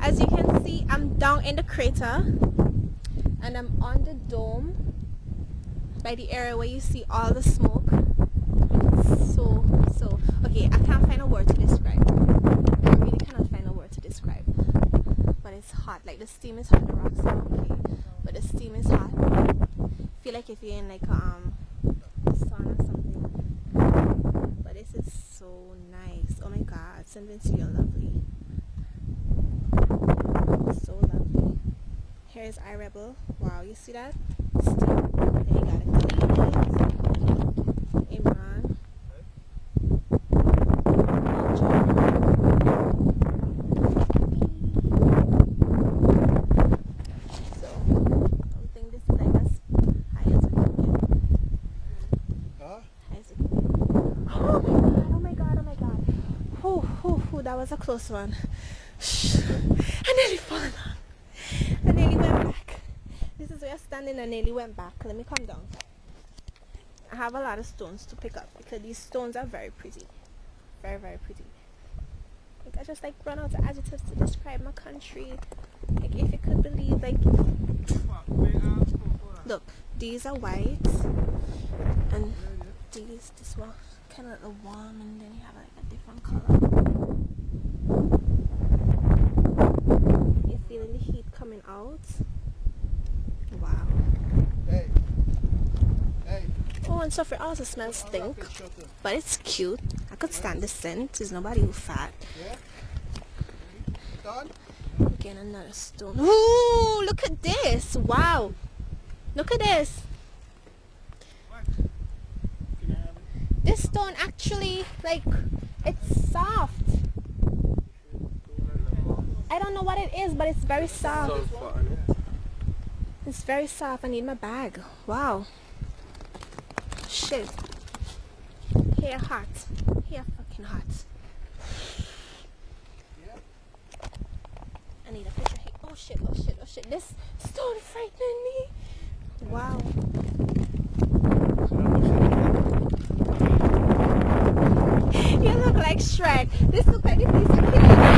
As you can see, I'm down in the crater and I'm on the dome by the area where you see all the smoke. So okay, I can't find a word to describe. I really cannot find a word to describe. But it's hot, like the steam is hot. The rocks are okay, but the steam is hot. I feel like if you're in like sun or something. But this is so nice. Oh my god, St. Vincent, you're lovely. So lovely. Here is iRebel. Wow, you see that? Steam. Then you gotta clean it. Imran. That was a close one. I nearly fell down. I nearly went back. This is where I'm standing. I nearly went back. Let me come down. I have a lot of stones to pick up because these stones are very pretty. Very, very pretty. Like, I just like run out of adjectives to describe my country. Like, if you could believe, like, look, these are white and this one kind of a warm, and then you have like a different color. You're feeling the heat coming out. Wow. Hey. Oh, and Soufriere also smells stink, but it's cute. I could stand the scent. There's nobody who fat. Yeah. Done. Again, another stone. Ooh, look at this! Wow. Look at this. This stone actually, like, it's soft. I don't know what it is, but it's very soft. It's very soft. I need my bag. Wow. Shit. Here hot. Here fucking hot. I need a picture. Hey, oh shit, oh shit, oh shit. This stone frightening me. Wow. You look like Shrek. This looks like this is a kid.